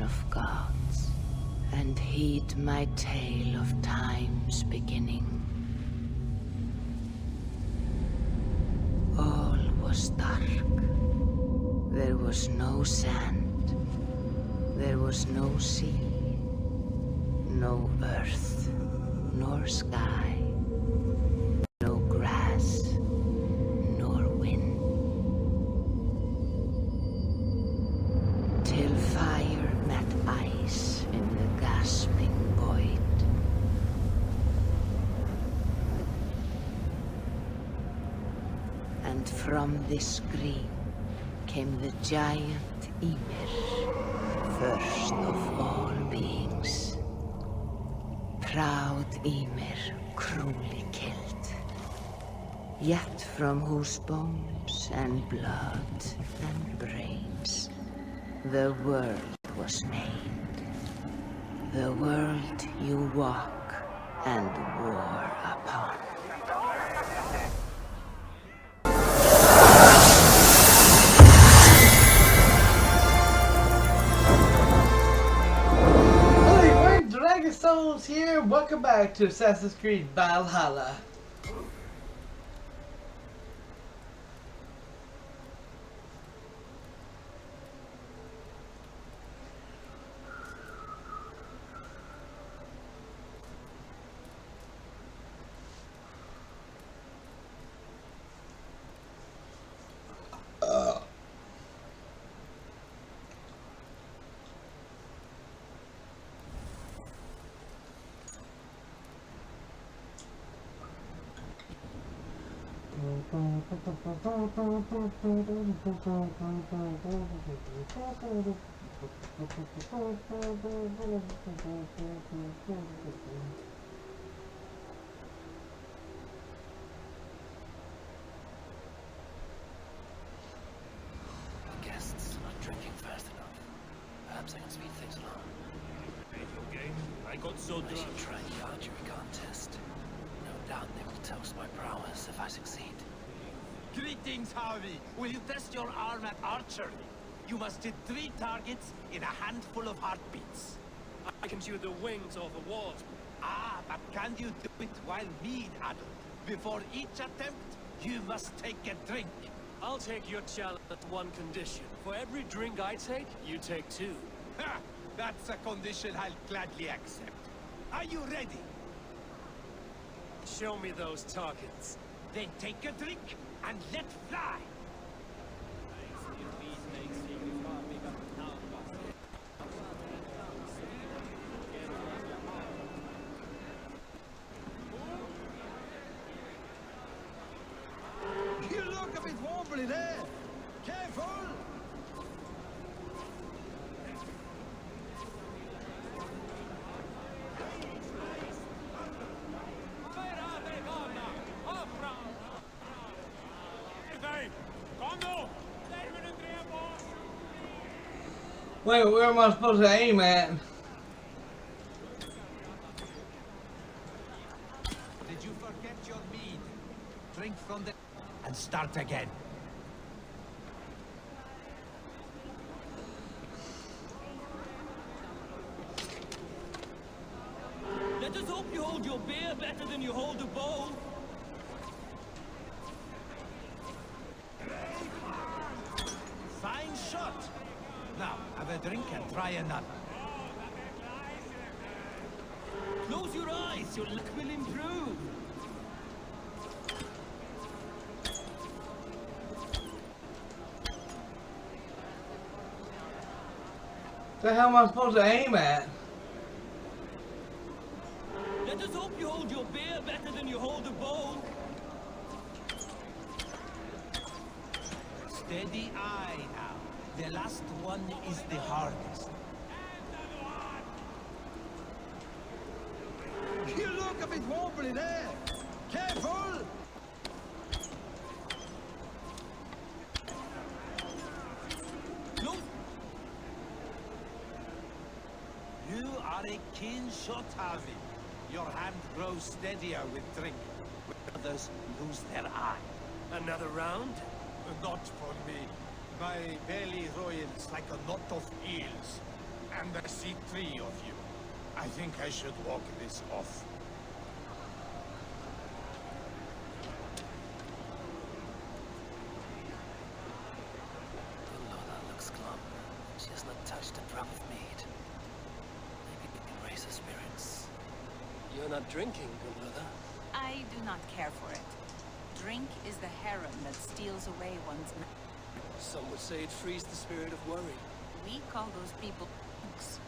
of gods, and heed my tale of time's beginning. All was dark. There was no sand. There was no sea. No earth, nor sky. No grass, nor wind. Till fire met ice in the gasping void. And from this scream came the giant Ymir, first of all beings. Proud Ymir, cruelly killed, yet from whose bones and blood and brains the world was made. The world you walk and war upon. Souls here, welcome back to Assassin's Creed Valhalla. Guests are not drinking fast enough. Perhaps I can speed things along. Okay, I got so I drunk. should try the archery contest. No doubt they will toast my prowess if I succeed. Greetings, Harvey. Will you test your arm at archery? You must hit 3 targets in a handful of heartbeats. I can shoot the wings off a wasp. Ah, but can you do it while mead addled? Before each attempt, you must take a drink. I'll take your challenge at one condition. For every drink I take, you take 2. Ha! That's a condition I'll gladly accept. Are you ready? Show me those targets. Then take a drink and let fly. You look a bit wobbly there. Careful! Wait, where am I supposed to aim at? Did you forget your mead? Drink from the... and start again. Let us hope you hold your beer better than you hold a bow. Fine shot. Now, have a drink and try another. Close your eyes, your luck will improve. The hell am I supposed to aim at? Let us hope you hold your beer better than you hold a bow. Steady eye now. The last one is the hardest. You look a bit wobbly there. Careful! Close. You are a keen shot, Harvey. Your hand grows steadier with drink. Others lose their eye. Another round? Not for me. My belly roils like a knot of eels. And I see 3 of you. I think I should walk this off. Lola looks glum. She has not touched a drop of mead. Maybe we can raise her spirits. You're not drinking, Lola. I do not care for it. Drink is the harem that steals away one's... Some would say it frees the spirit of worry. We call those people monks.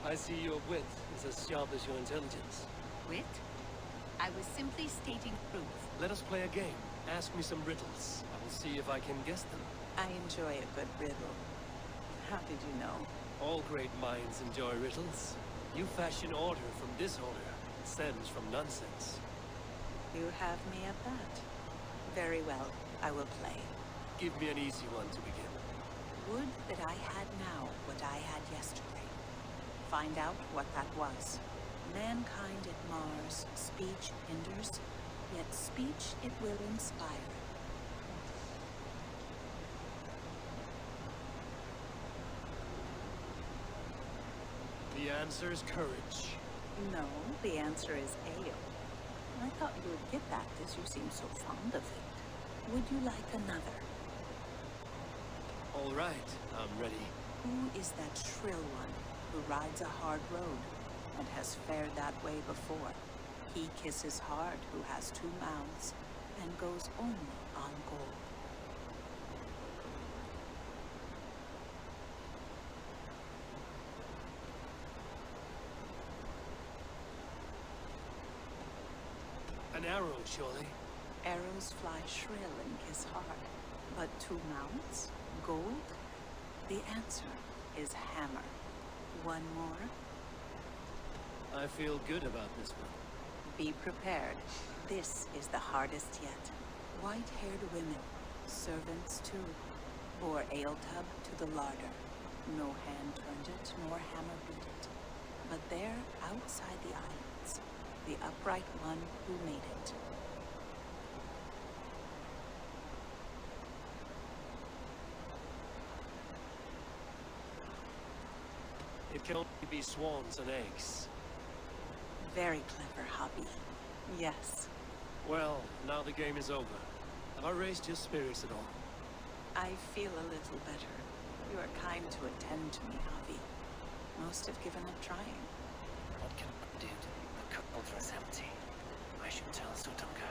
I see your wit is as sharp as your intelligence. Wit? I was simply stating truth. Let us play a game. Ask me some riddles. I will see if I can guess them. I enjoy a good riddle. How did you know? All great minds enjoy riddles. You fashion order from disorder. It stems from nonsense. You have me at that. Very well, I will play. Give me an easy one to begin. Would that I had now what I had yesterday. Find out what that was. Mankind it mars, speech hinders, yet speech it will inspire. The answer is courage. No, the answer is ale. I thought you would get that as you seem so fond of it. Would you like another? All right, I'm ready. Who is that shrill one who rides a hard road and has fared that way before? He kisses hard who has 2 mouths and goes only on gold. An arrow, surely. Arrows fly shrill and kiss hard, but 2 mouths? Gold? The answer is hammer. One more? I feel good about this one. Be prepared. This is the hardest yet. White-haired women, servants too, bore ale tub to the larder. No hand turned it, nor hammer beat it. But there, outside the islands, the upright one who made it. It can only be swans and eggs. Very clever hobby. Yes. Well, now the game is over. Have I raised your spirits at all? I feel a little better. You are kind to attend to me, Javi. Most have given up trying. What can I do? The cauldron is empty. I should tell Sutunga.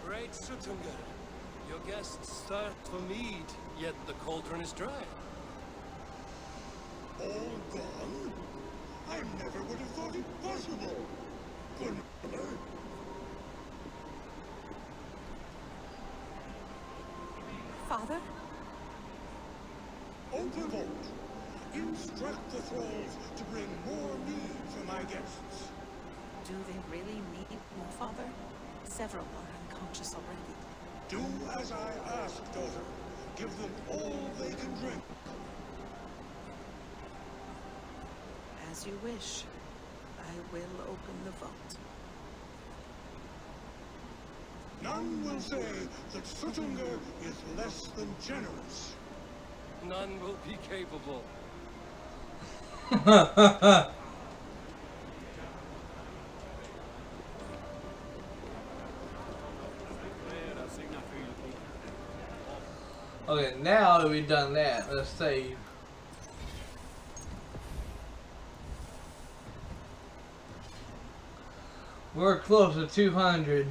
Great Sutunga. Your guests thirst for mead, yet the cauldron is dry. All gone? I never would have thought it possible. Good mother. Father? Open vault. Instruct the thralls to bring more mead for my guests. Do they really need more, Father? Several are unconscious already. Do as I ask, daughter. Give them all they can drink. As you wish. I will open the vault. None will say that Sutunga is less than generous. None will be capable. Okay, now that we've done that, let's save. We're close to 200.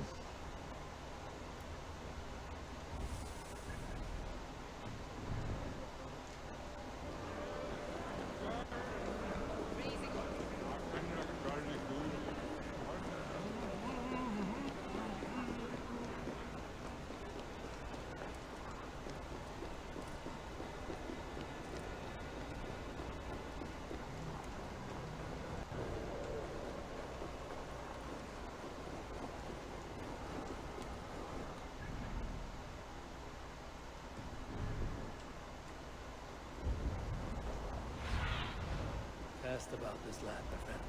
Asked about this lad, my friend.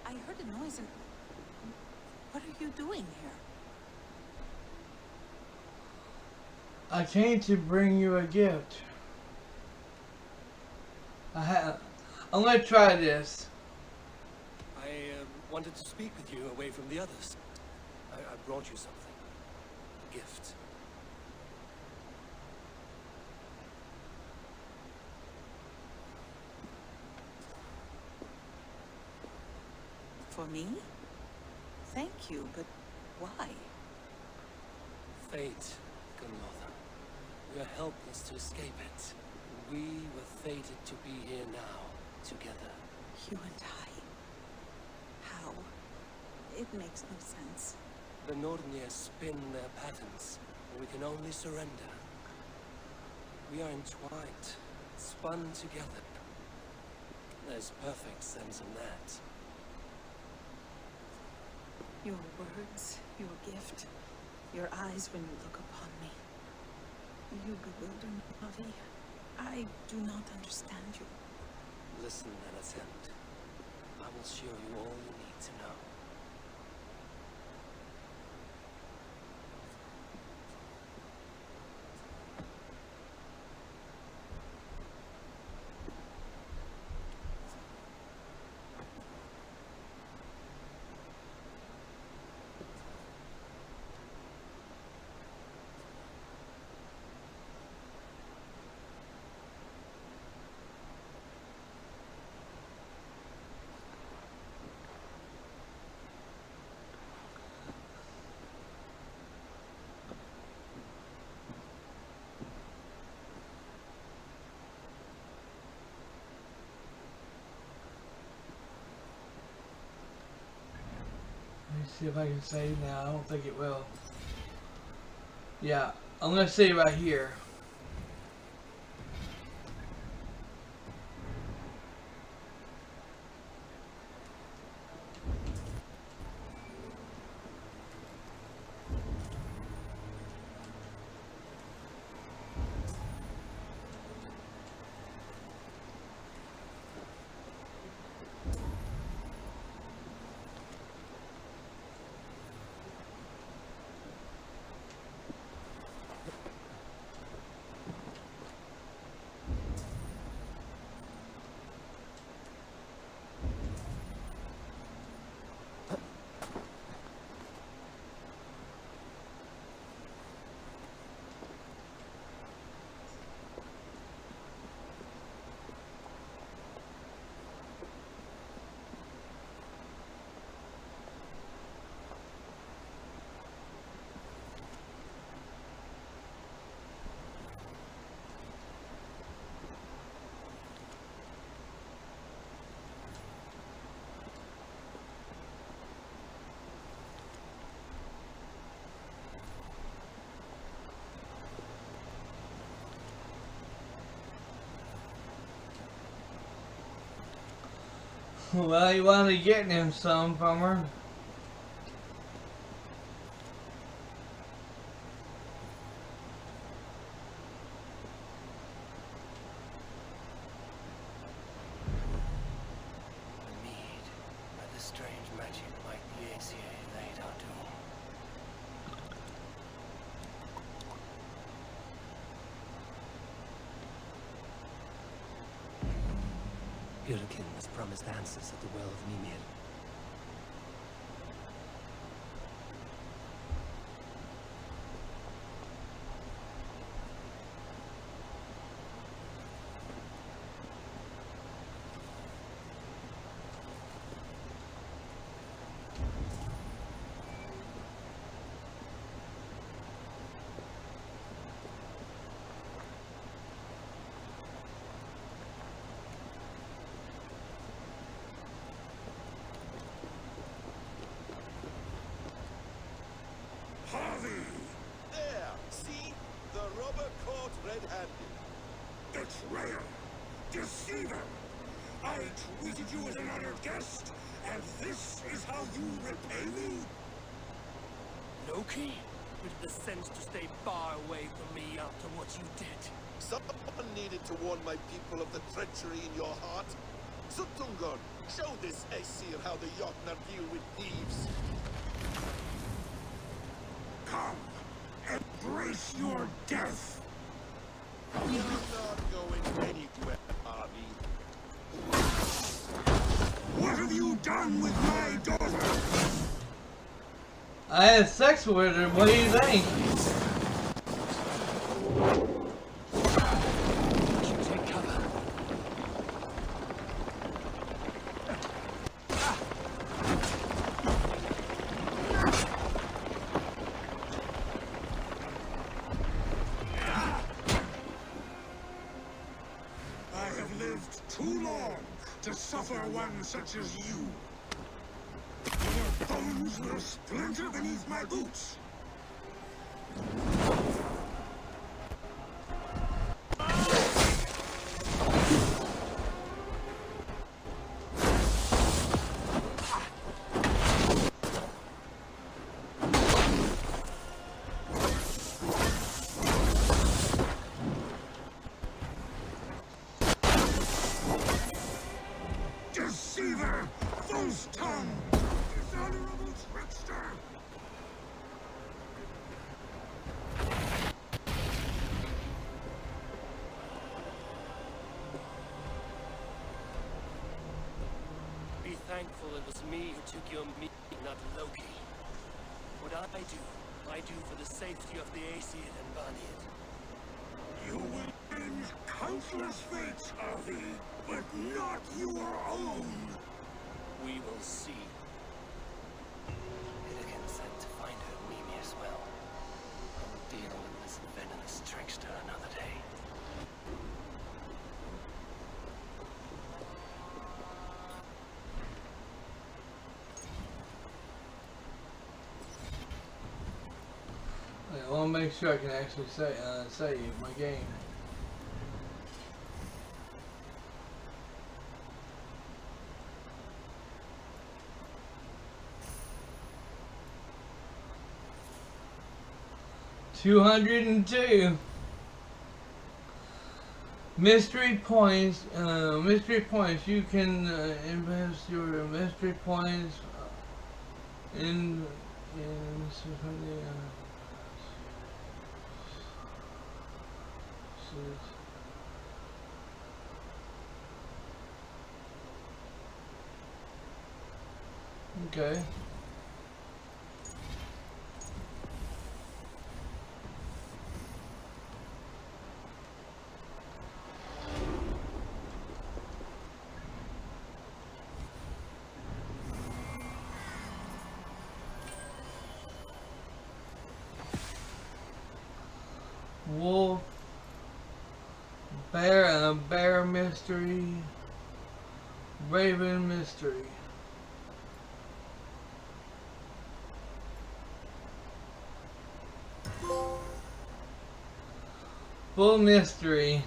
I heard a noise and... What are you doing here? I came to bring you a gift. I'm gonna try this. I wanted to speak with you away from the others. I brought you something. A gift. For me? Thank you, but why? Fate, good mother. We are helpless to escape it. We were fated to be here now, together. You and I? How? It makes no sense. The Nornir spin their patterns, and we can only surrender. We are entwined, spun together. There's perfect sense in that. Your words, your gift, your eyes when you look upon me. You bewilder me, Avi. I do not understand you. Listen and attend. I will show you all you need to know. Let me see if I can save now. I don't think it will. Yeah, I'm gonna save right here. Well, you wanted to get him some from her. The mead, by the strange magic like the ACA laid our doom. Yurkin was promised answers at the Well of Mimir. Harvey! There! See? The robber caught red-handed. Betrayer! Deceiver! I treated you as an honored guest, and this is how you repay me? Loki? With the sense to stay far away from me after what you did. Someone needed to warn my people of the treachery in your heart. Sutungon, show this Aesir how the Jotnar deal with thieves. Come, embrace your death. You're not going anywhere, Avi. What have you done with my daughter? I had sex with her. What do you think? Take cover. I have lived too long to suffer one such as you. Your bones will splinter beneath my boots. Deceiver! False tongue! Dishonorable trickster! Be thankful it was me who took your meat, not Loki. What I do for the safety of the Aesir and Vanir. You will end countless fates, Avi, but not your own! We will see. Hilligan said to find her Mimi as well. I'll deal with this venomous trickster another day. I want to make sure I can actually save my game. $202 mystery points. Mystery points. You can invest your mystery points in okay. Wolf, bear mystery, raven mystery. Full mystery.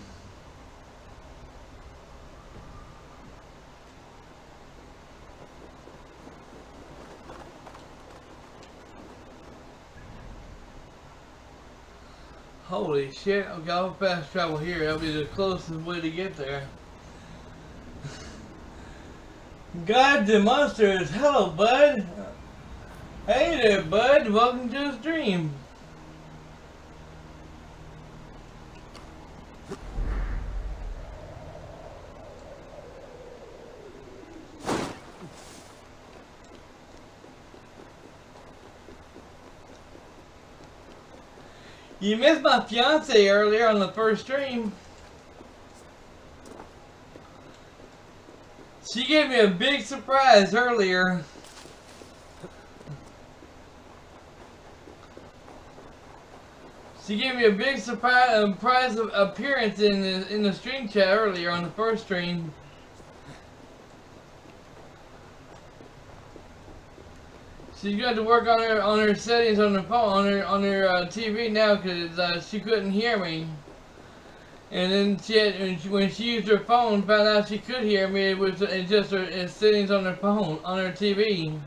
Holy shit, I've got fast travel here. That'll be the closest way to get there. God the monsters, hello bud. Hey there bud, welcome to the stream. You missed my fiance earlier on the first stream. She gave me a big surprise earlier. She gave me a big surprise appearance in the stream chat earlier on the first stream. She's got to work on her settings on her phone on her TV now because she couldn't hear me. And then when she used her phone, found out she could hear me. It was just her settings on her phone on her TV.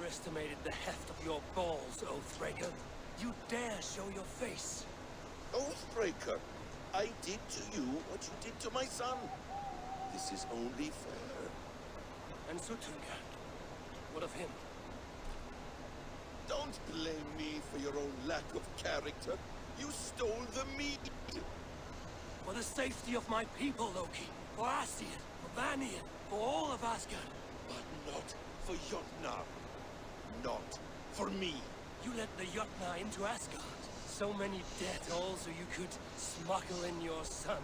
underestimated the heft of your balls, Oathbreaker. You dare show your face. Oathbreaker, I did to you what you did to my son. This is only fair. And Sutunga, what of him? Don't blame me for your own lack of character. You stole the meat. For the safety of my people, Loki. For Asir, for Vanian, for all of Asgard. But not for Jotnar. Not for me. You let the Jotnar into Asgard. So many dead, all so you could smuggle in your son.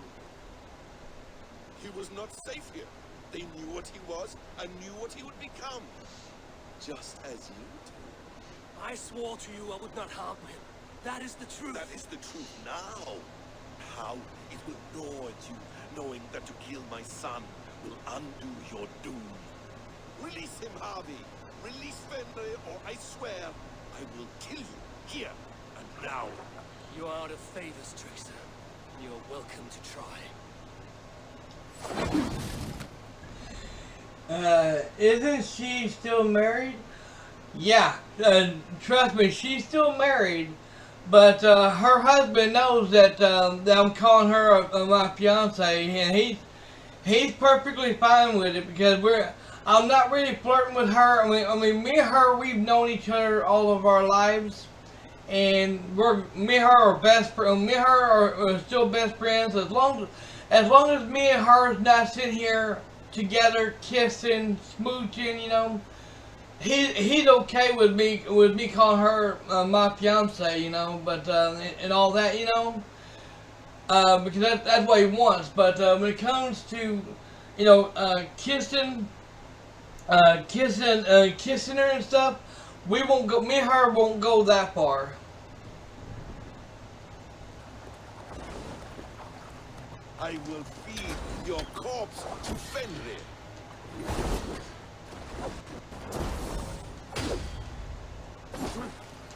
He was not safe here. They knew what he was and knew what he would become. Just as you do. I swore to you I would not harm him. That is the truth. That is the truth now. How it will gnaw at you, knowing that to kill my son will undo your doom. Release him, Harvey. Release Fenrir, or I swear I will kill you here and now. You are out of favors, Tracer. You are welcome to try. Isn't she still married? Yeah, trust me, she's still married, but her husband knows that, that I'm calling her my fiance, and he's perfectly fine with it because I'm not really flirting with her. I mean, me and her, we've known each other all of our lives, and me and her are best friends. Me and her are still best friends as long as me and her is not sitting here together kissing, smooching, you know. He's okay with me calling her my fiance, you know, but and all that, you know, because that's what he wants. But when it comes to, you know, kissing her and stuff, we won't go. Me and her won't go that far. I will feed your corpse to Fenrir.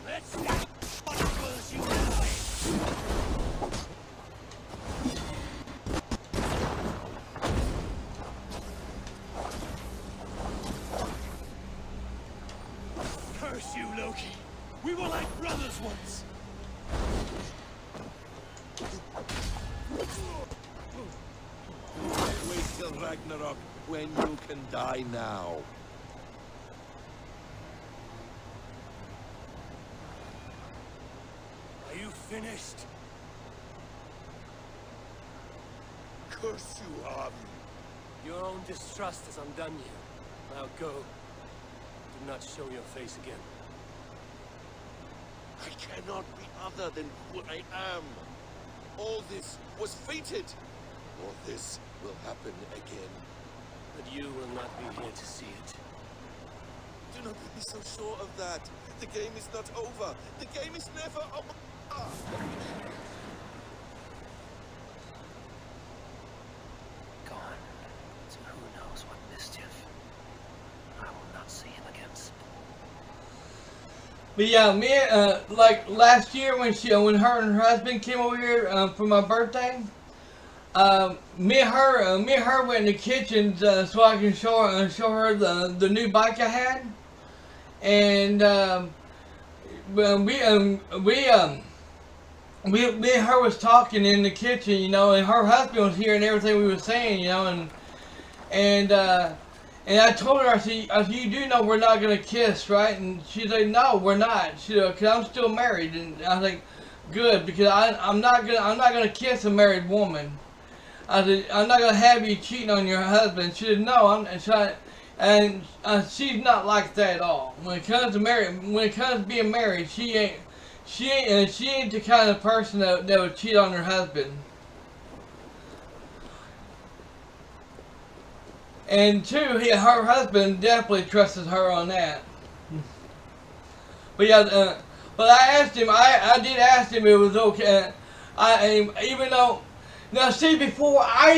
Let's go! What you die? Curse you, Loki! We were like brothers once! Wait till Ragnarok when you can die now. Are you finished? Curse you, Harvey. Your own distrust has undone you. Now go. Do not show your face again. I cannot be other than who I am. All this was fated. Or this will happen again. But you will not be here to see it. Do not be so sure of that. The game is not over. The game is never over. Gone to who knows what mischief. I will not see him again. But yeah, me like last year when her and her husband came over here for my birthday, me and her went in the kitchen so I can show her the new bike I had, and me and her was talking in the kitchen, you know, and her husband was hearing everything we were saying, you know, and I told her, I said, you do know we're not gonna kiss, right? And she said, no, we're not. She said, 'cause I'm still married, and I was like, good, because I'm not gonna kiss a married woman. I said, I'm not gonna have you cheating on your husband. She said, no, she's not like that at all. When it comes to being married, she ain't the kind of person that would cheat on her husband. And two, her husband definitely trusted her on that. But yeah, but I asked him. I did ask him if it was okay. Even though, now see, before I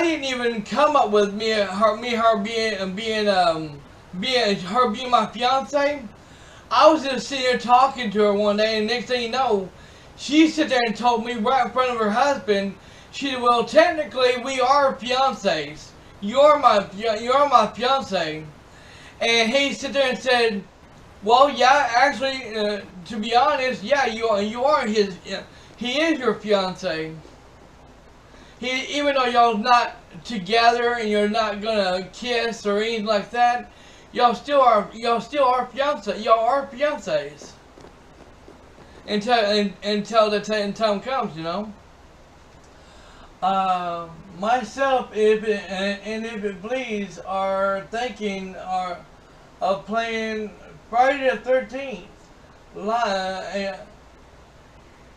didn't even come up with her being my fiance. I was just sitting there talking to her one day, and next thing you know, she sat there and told me right in front of her husband. She said, "Well, technically, we are fiancés. You're my fiance," and he sat there and said, Well, yeah, actually, to be honest, yeah, you are his. He is your fiance. Even though y'all not together and you're not gonna kiss or anything like that, y'all still are fiance. Y'all are fiancés until the time comes, you know. Myself, if it please, are thinking of playing Friday the 13th live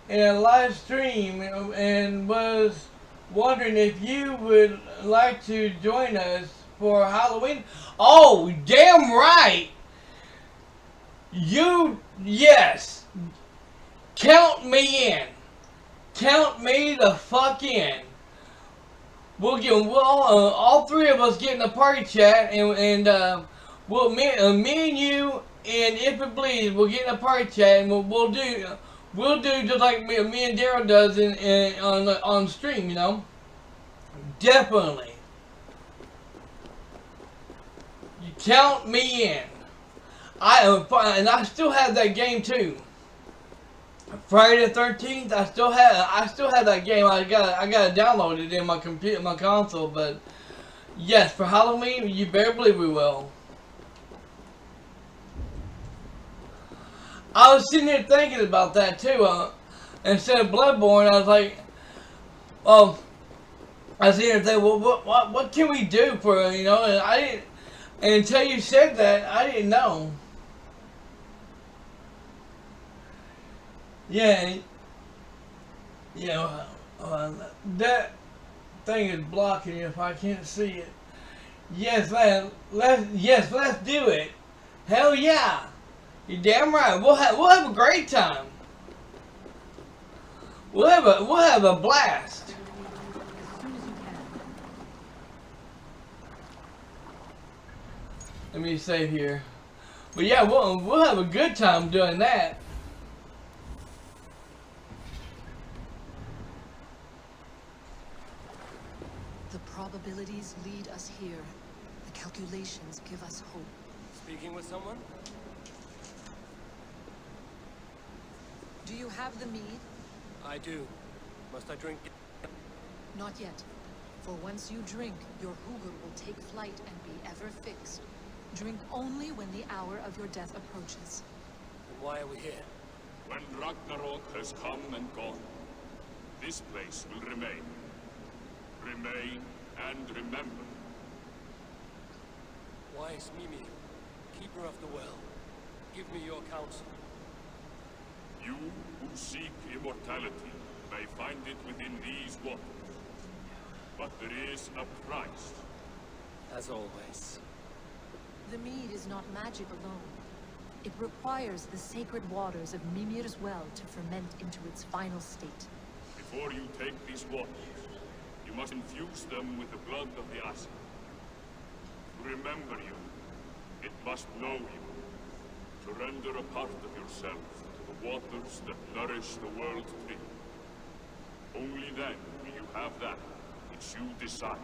in a live stream, and was wondering if you would like to join us for Halloween. Oh, damn right! Yes! Count me in! Count me the fuck in! We'll all three of us get in a party chat, and me and you, and if it bleeds, we'll get in a party chat, and we'll do just like me and Daryl does on stream, you know. Definitely. You count me in. I still have that game too. Friday the 13th. I still have that game. I gotta download it in my computer, my console. But yes, for Halloween, you better believe we will. I was sitting here thinking about that too. Instead of Bloodborne, I was like, well, I was sitting here thinking, well, what can we do for, you know? And I didn't. And until you said that, I didn't know. Yeah. That thing is blocking you if I can't see it. Yes, let's do it. Hell yeah. You're damn right. We'll have a great time. We'll have a blast. Let me save here. But yeah, we'll have a good time doing that. The probabilities lead us here. The calculations give us hope. Speaking with someone? Do you have the mead? I do. Must I drink it? Not yet. For once you drink, your hugr will take flight and be ever fixed. Drink only when the hour of your death approaches. And why are we here? When Ragnarok has come and gone, this place will remain. Remain and remember. Wise Mimir, keeper of the well, give me your counsel. You who seek immortality may find it within these waters. But there is a price. As always. The mead is not magic alone. It requires the sacred waters of Mimir's well to ferment into its final state. Before you take these waters, you must infuse them with the blood of the Asir. To remember you, it must know you. Surrender a part of yourself to the waters that nourish the world tree. Only then will you have that which you desire.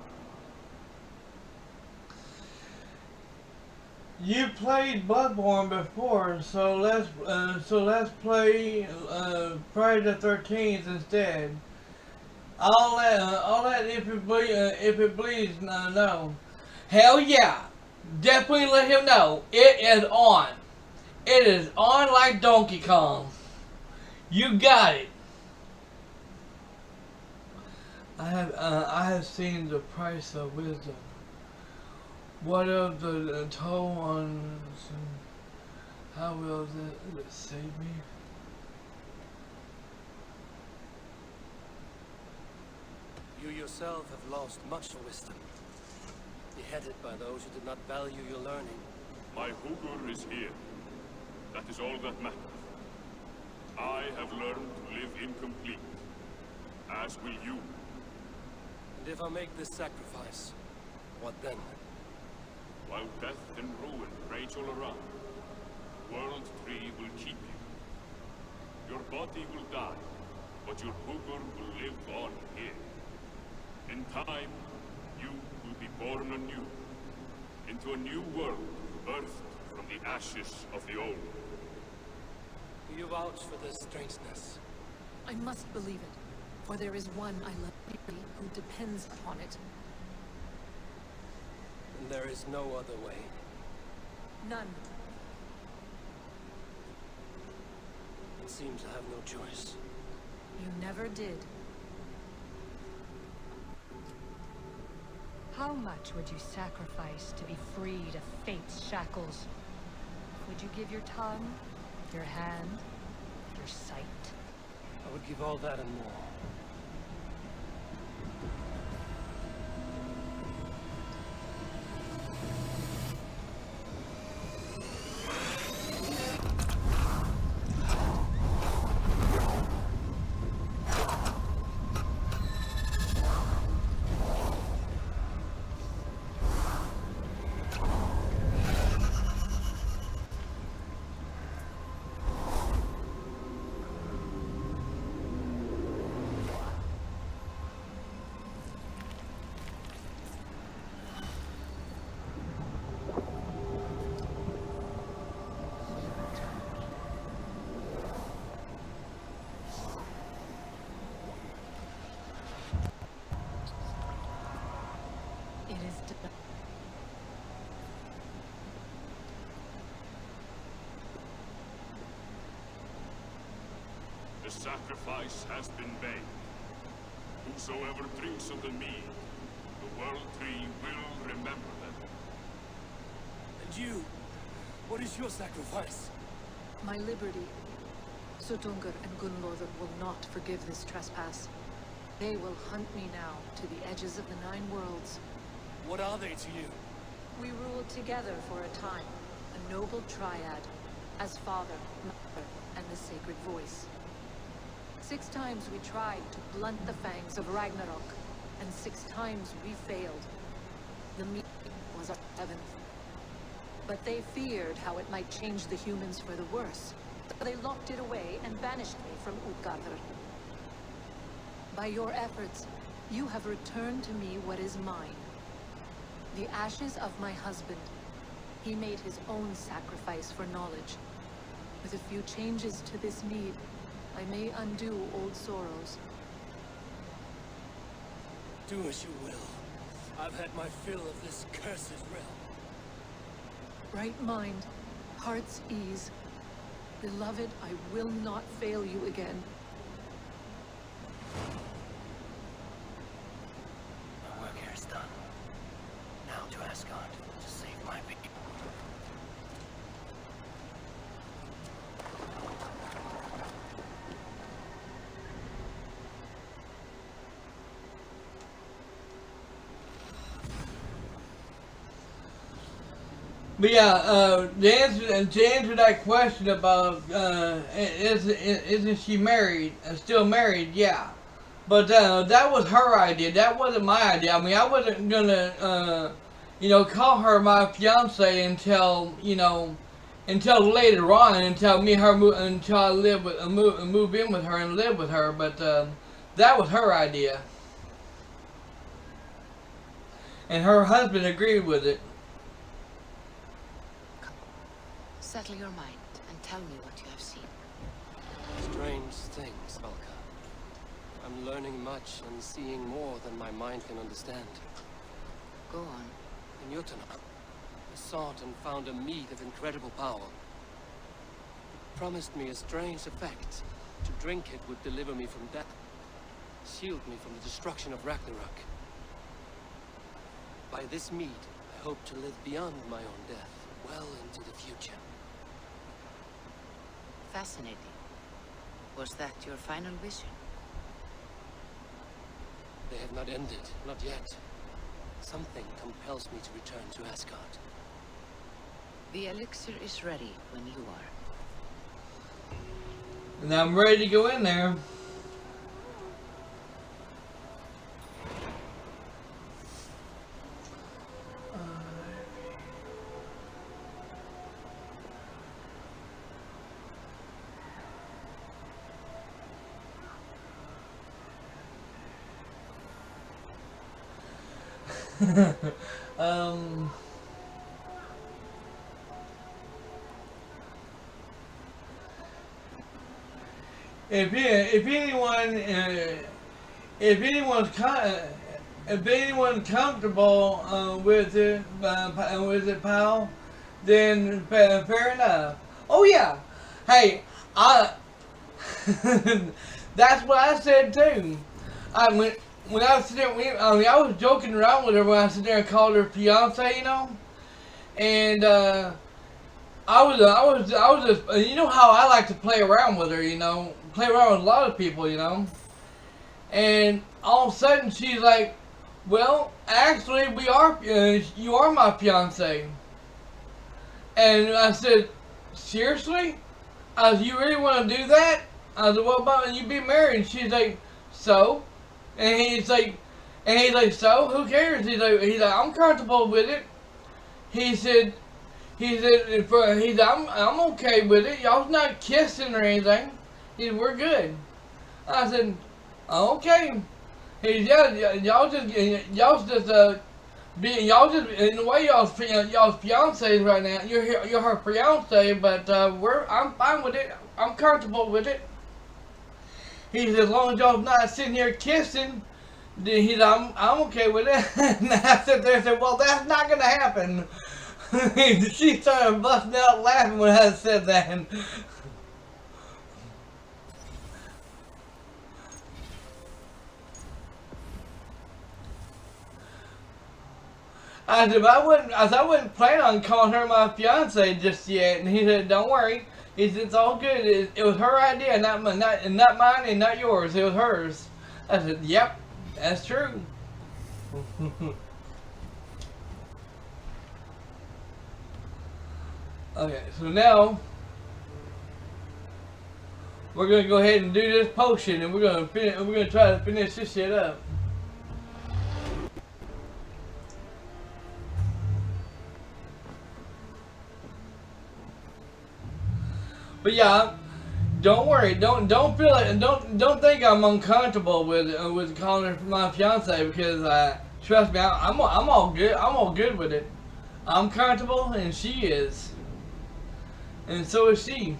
You played Bloodborne before, so let's play Friday the 13th instead. I'll let if it bleeds know. Hell yeah, definitely let him know. It is on. It is on like Donkey Kong. You got it. I have seen the price of wisdom. What of the toll on how will it save me? You yourself have lost much wisdom. Beheaded by those who did not value your learning. My hugr is here. That is all that matters. I have learned to live incomplete. As will you. And if I make this sacrifice, what then? While death and ruin rage all around, the world tree will keep you. Your body will die, but your hugr will live on here. In time, you will be born anew, into a new world, birthed from the ashes of the old. Do you vouch for this strangeness? I must believe it, for there is one I love dearly who depends upon it. And there is no other way. None. It seems I have no choice. You never did. How much would you sacrifice to be freed of fate's shackles? Would you give your tongue, your hand, your sight? I would give all that and more. It is done. The sacrifice has been made. Whosoever drinks of the mead, the World Tree will remember them. And you? What is your sacrifice? My liberty. Sutungur and Gunlother will not forgive this trespass. They will hunt me now to the edges of the 9 worlds. What are they to you? We ruled together for a time, a noble triad, as father, mother, and the sacred voice. 6 times we tried to blunt the fangs of Ragnarok, and 6 times we failed. The meeting was our 7th. But they feared how it might change the humans for the worse, so they locked it away and banished me from Utgardr. By your efforts, you have returned to me what is mine. The ashes of my husband. He made his own sacrifice for knowledge. With a few changes to this mead, I may undo old sorrows. Do as you will. I've had my fill of this cursed realm. Right mind, heart's ease. Beloved, I will not fail you again. My work here is done. Now to Asgard to save my people. But yeah, to answer that question about isn't she married? Still married? Yeah. But that was her idea. That wasn't my idea. I mean, I wasn't gonna call her my fiance until until later on, until me and her until I move in with her and live with her. But that was her idea, and her husband agreed with it. Settle your mind and tell me what you have seen. Strange things, Valka. I'm learning much and seeing more than my mind can understand. Go on. In Jotunheim, I sought and found a mead of incredible power. It promised me a strange effect. To drink it would deliver me from death, shield me from the destruction of Ragnarok. By this mead, I hope to live beyond my own death, well into the future. Fascinating. Was that your final vision? They have not ended, not yet. Something compels me to return to Asgard. The elixir is ready when you are. And I'm ready to go in there. if anyone's comfortable with it, pal, then fair enough. Oh yeah, hey, that's what I said too. When I was sitting there, I was joking around with her when I sit there and called her fiance, you know, and I was just, you know how I like to play around with her, you know, play around with a lot of people, you know, and all of a sudden she's like, well, actually you are my fiance, and I said, seriously? I said, you really want to do that? I said, what about you be married? And she's like, so? And he's like, so? Who cares? He's like, I'm comfortable with it. He said, I'm okay with it. Y'all's not kissing or anything. He said, we're good. I said, okay. He said, yeah, y'all just in the way y'all's fiancés right now. You're her fiance, but I'm fine with it. I'm comfortable with it. He said, as long as y'all's not sitting here kissing, then he said, I'm okay with it. And I sat there and said, well, that's not gonna happen. She started busting out laughing when I said that. I said, I wouldn't plan on calling her my fiance just yet. And he said, don't worry. He said, it's all good. It was her idea, not mine and not yours. It was hers. I said, yep, that's true. Okay, so now we're gonna go ahead and do this potion, and we're gonna try to finish this shit up. But yeah, don't worry. Don't feel like don't think I'm uncomfortable with calling her my fiance, because trust me, I'm all good. I'm all good with it. I'm comfortable, and she is, and so is she.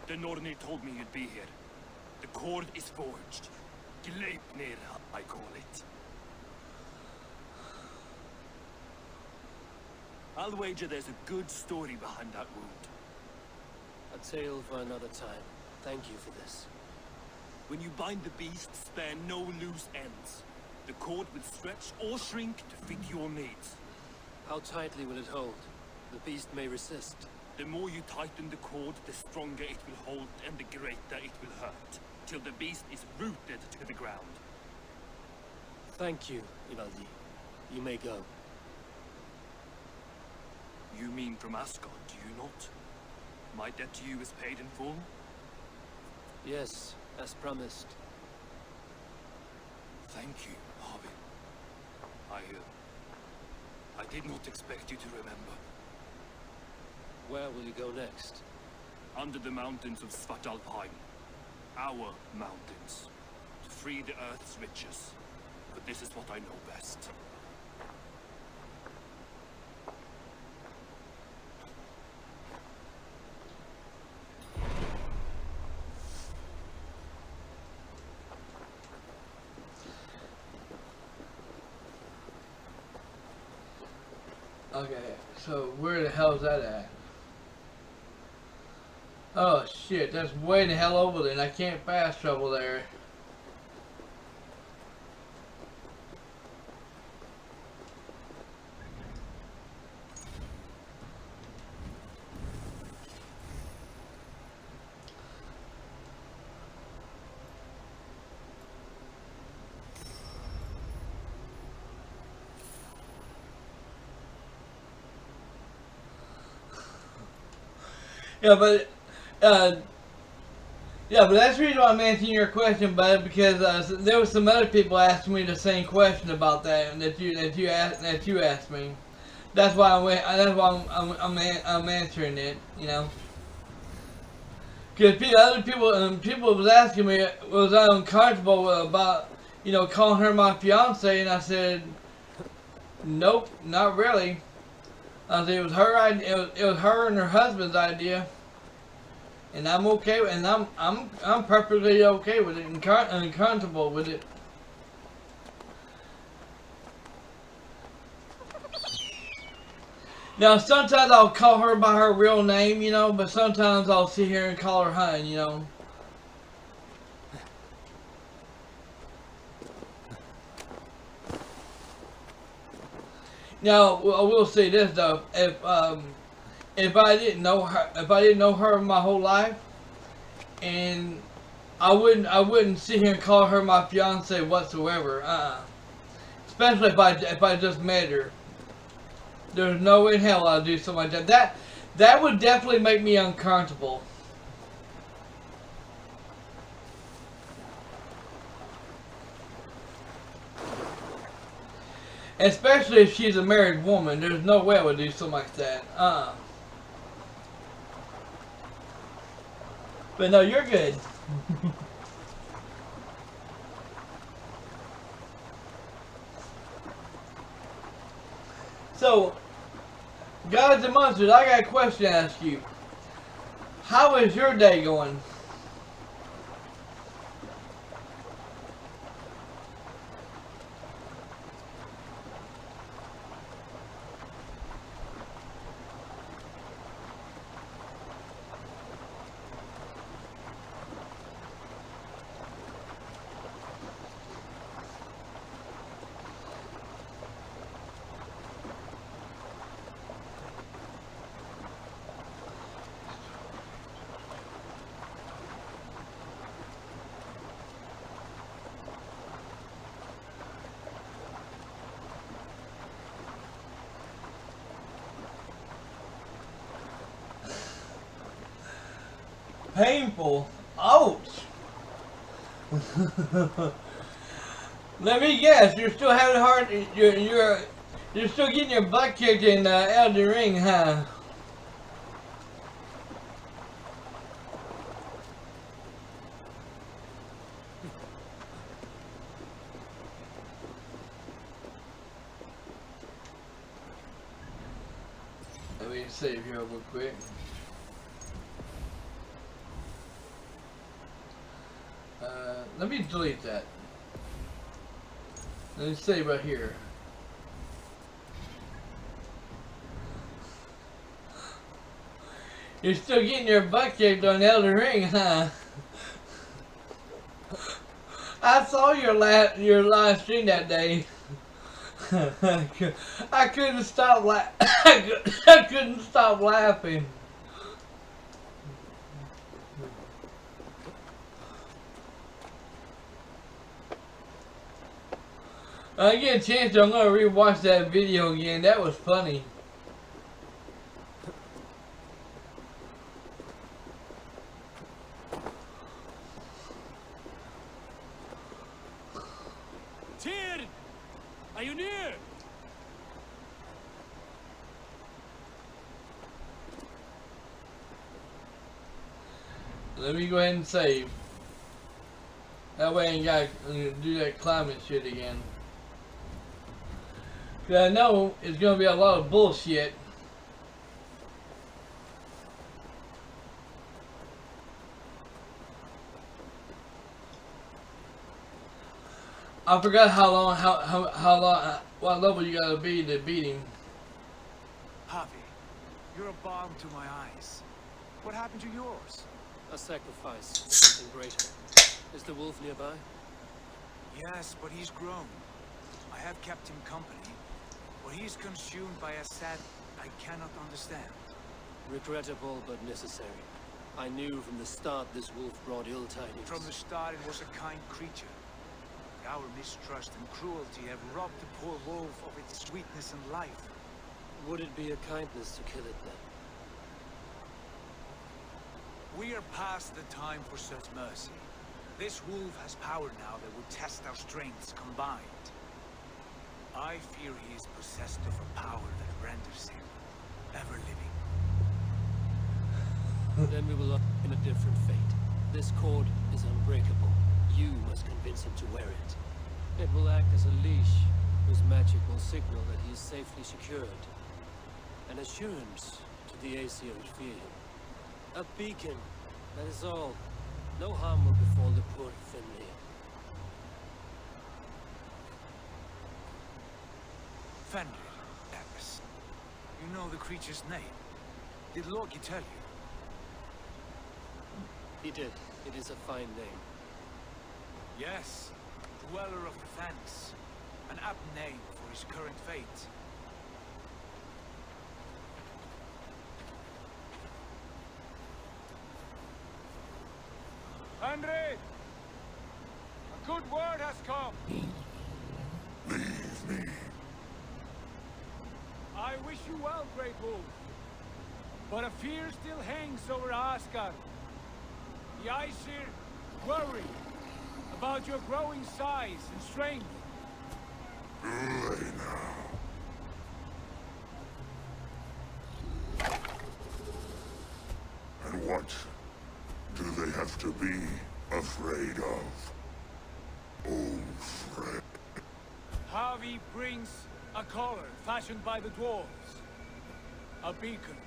The Norni told me you'd be here. The cord is forged. Gleipnir, I call it. I'll wager there's a good story behind that wound. A tale for another time. Thank you for this. When you bind the beast, spare no loose ends. The cord will stretch or shrink to fit your needs. How tightly will it hold? The beast may resist. The more you tighten the cord, the stronger it will hold and the greater it will hurt, till the beast is rooted to the ground. Thank you, Ivaldi. You may go. You mean from Asgard, do you not? My debt to you is paid in full? Yes, as promised. Thank you, Harvey. I did not expect you to remember. Where will you go next? Under the mountains of Svartalfheim. Our mountains. To free the Earth's riches. But this is what I know best. Okay, so where the hell is that at? Oh shit, that's way the hell over there, and I can't fast travel there. Yeah, but that's the reason why I'm answering your question, bud, because there was some other people asking me the same question about that you asked me. That's why I'm answering it, you know. Because other people was asking me, was I uncomfortable about, you know, calling her my fiance, and I said, nope, not really. I said it was her idea, it was her and her husband's idea, and I'm okay with, and I'm perfectly okay with it and comfortable with it. Now, sometimes I'll call her by her real name, you know, but sometimes I'll sit here and call her hun, you know. Now, I will say this though: if I didn't know her my whole life, and I wouldn't sit here and call her my fiance whatsoever. Especially if I just met her. There's no way in hell I'll do something like that. That would definitely make me uncomfortable. Especially if she's a married woman. There's no way I would do something like that. But no, you're good. So, Gods and Monsters, I got a question to ask you. How is your day going? Painful. Ouch. Let me guess. You're still having hard. You're still getting your butt kicked in Elden Ring, huh? Let me save here real quick. Let me delete that. Let me save right here. You're still getting your butt kicked on Elden Ring, huh? I saw your live stream that day. I couldn't stop I couldn't stop laughing. When I get a chance, I'm gonna rewatch that video again. That was funny. Tyr! Are you near? Let me go ahead and save. That way I ain't gotta do that climate shit again. Cause I know it's gonna be a lot of bullshit. I forgot how long, what level you gotta be to beat him. Harvey, you're a balm to my eyes. What happened to yours? A sacrifice, something greater. Is the wolf nearby? Yes, but he's grown. I have kept him company, but he's consumed by a sad I cannot understand. Regrettable, but necessary. I knew from the start this wolf brought ill tidings. From the start, it was a kind creature. Our mistrust and cruelty have robbed the poor wolf of its sweetness and life. Would it be a kindness to kill it then? We are past the time for such mercy. This wolf has power now that will test our strengths combined. I fear he is possessed of a power that renders him ever living. Then we will look in a different fate. This cord is unbreakable. You must convince him to wear it. It will act as a leash, whose magic will signal that he is safely secured. An assurance to the Aesir's field. A beacon, that is all. No harm will befall the poor Finley. Fenrir, Atlas. You know the creature's name. Did Loki tell you? He did. It is a fine name. Yes, Dweller of the Fens. An apt name for his current fate. Henry! A good word has come! Leave me. I wish you well, Great Wolf. But a fear still hangs over Asgard. The Aesir worry about your growing size and strength. Do they now? And what do they have to be afraid of? Old friend. Harvey brings a collar fashioned by the dwarves. A beacon.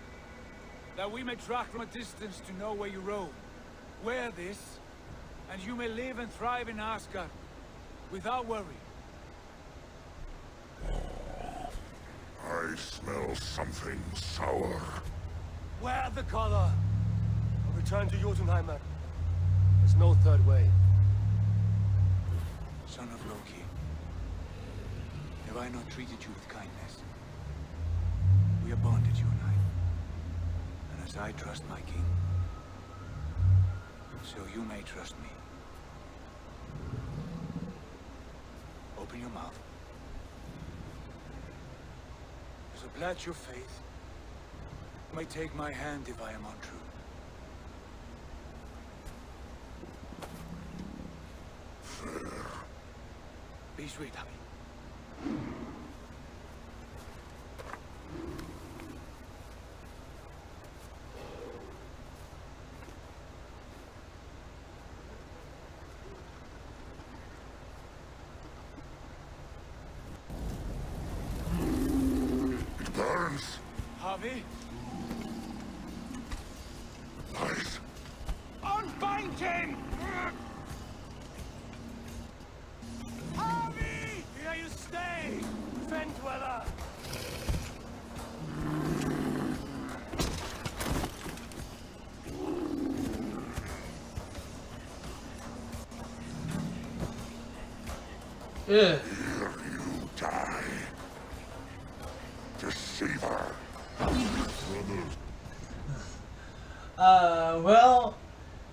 That we may track from a distance to know where you roam. Wear this, and you may live and thrive in Asgard, without worry. I smell something sour. Wear the collar! Return to Jotunheimer. There's no third way. Son of Loki, have I not treated you with kindness? We are bonded, you and I. And as I trust my king, so you may trust me. Open your mouth. As a pledge of faith, you may take my hand if I am untrue. Fair. Be sweet, Abby. It burns. Harvey? Lies. Unbind him! Harvey! Here you stay, Fen Dweller! Yeah. Here you die. Deceiver.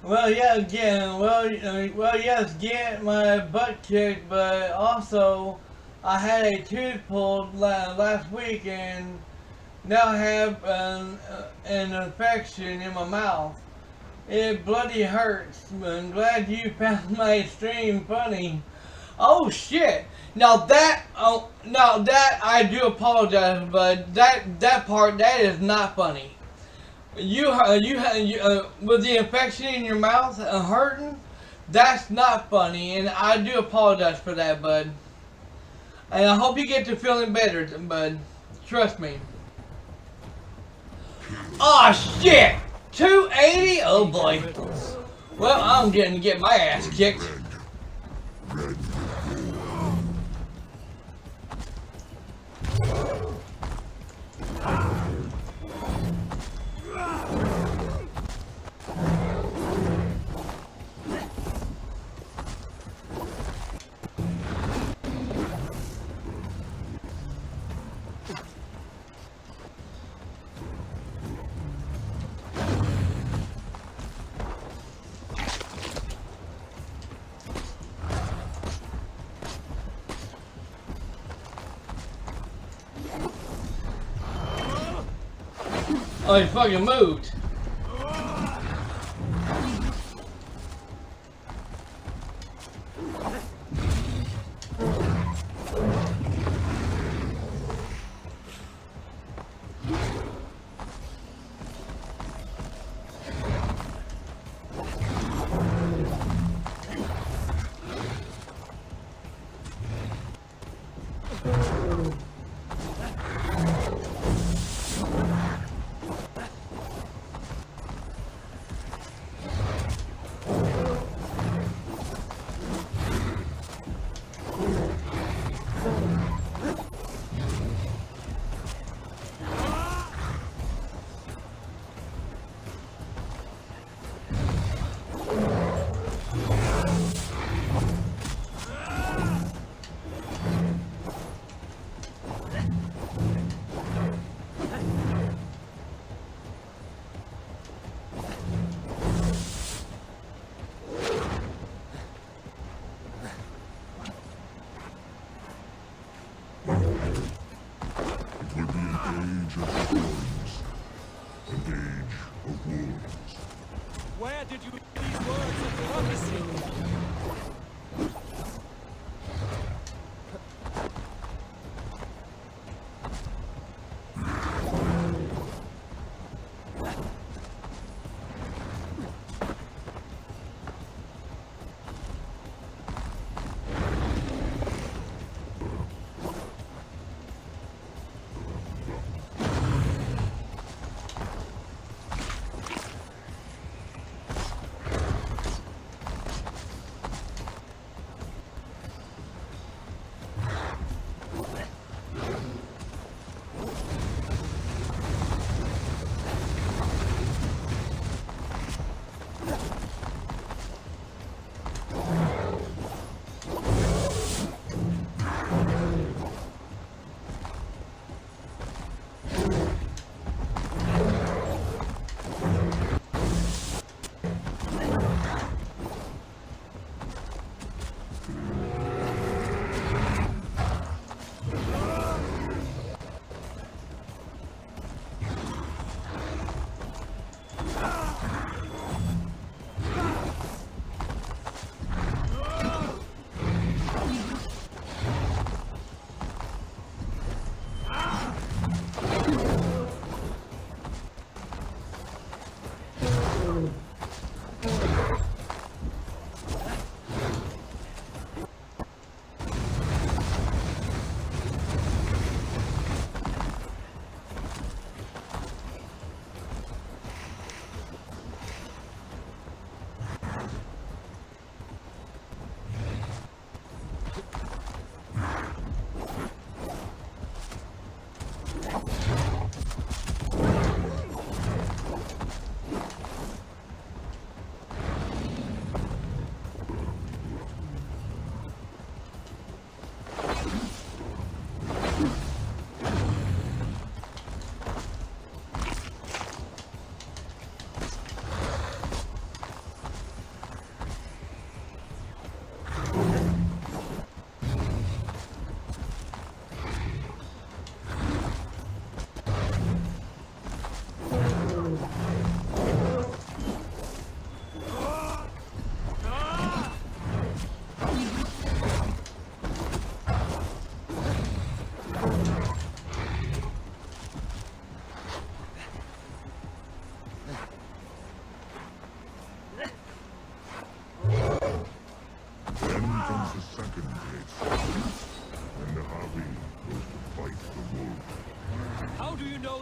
Brothers. Yes, get my butt kicked, but also I had a tooth pulled last week and now have an infection in my mouth. It bloody hurts. I'm glad you found my stream funny. Oh shit! Now that I do apologize, but that part is not funny. You with the infection in your mouth hurting, that's not funny, and I do apologize for that, bud. And I hope you get to feeling better, bud. Trust me. Oh shit! 280? Oh boy. Well, I'm gonna get my ass kicked. Red. Oh, he fucking moved. Where did you get these words of prophecy?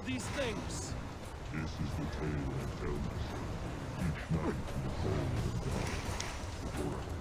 These things. This is the tale I tell myself each night in the cold and dark forever.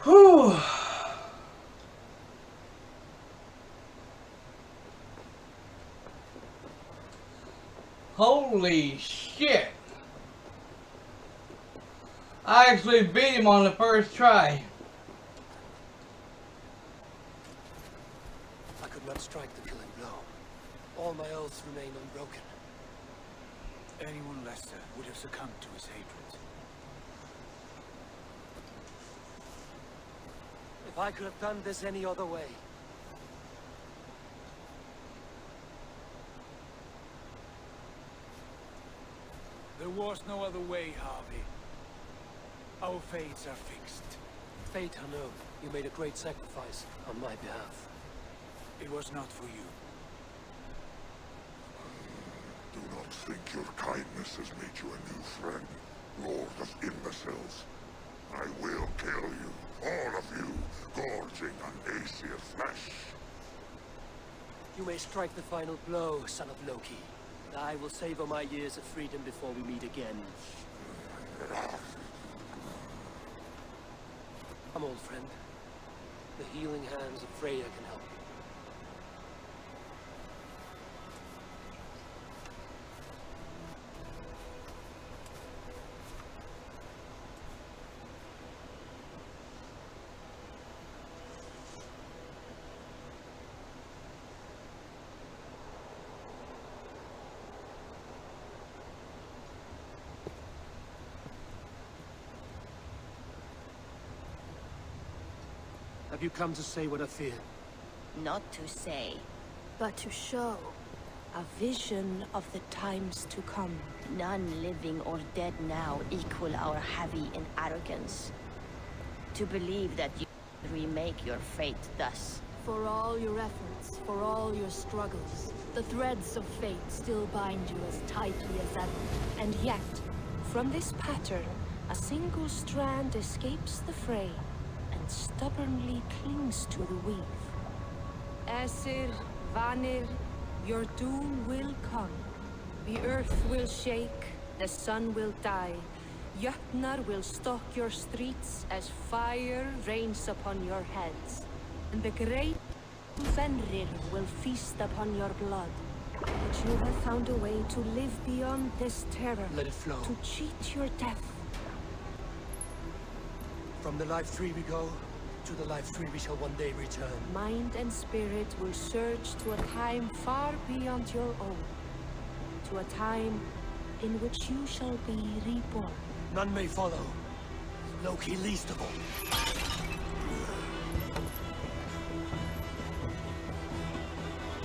Whew. Holy shit. I actually beat him on the first try. I could not strike the killing blow. All my oaths remain unbroken. Anyone lesser would have succumbed to his hatred. If I could have done this any other way. There was no other way, Harvey. Our fates are fixed. Fate, I know. You made a great sacrifice on my behalf. It was not for you. Do not think your kindness has made you a new friend, Lord of Imbeciles. I will kill you, all of you, gorging on Aesir flesh. You may strike the final blow, son of Loki. I will savor my years of freedom before we meet again. Come, old friend. The healing hands of Freya can help you. Have you come to say what I fear? Not to say, but to show a vision of the times to come. None living or dead now equal our heavy in arrogance. To believe that you remake your fate thus. For all your efforts, for all your struggles, the threads of fate still bind you as tightly as ever. And yet, from this pattern, a single strand escapes the fray and stubbornly clings to the weave. Aesir, Vanir, your doom will come. The earth will shake, the sun will die. Jötnar will stalk your streets as fire rains upon your heads. And the great Fenrir will feast upon your blood. But you have found a way to live beyond this terror. Let it flow. To cheat your death. From the life tree we go, to the life tree we shall one day return. Mind and spirit will surge to a time far beyond your own. To a time in which you shall be reborn. None may follow. Loki least of all.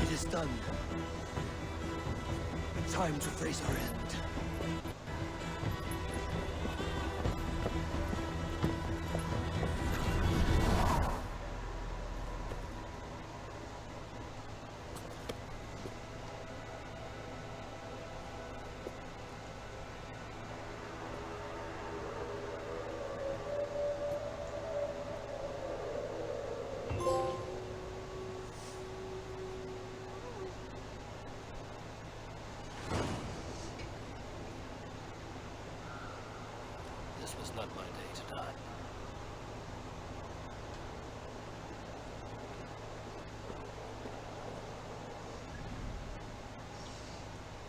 It is done. Time to face our end. This was not my day to die.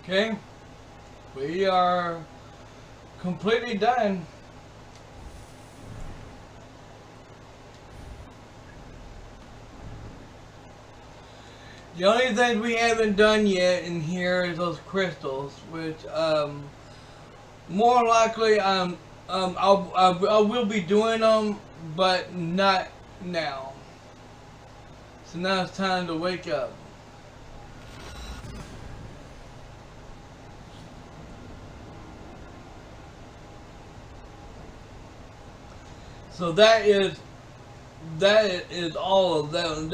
Okay, we are completely done. The only thing we haven't done yet in here is those crystals, which more likely I will be doing them, but not now. So now it's time to wake up. So that is all of them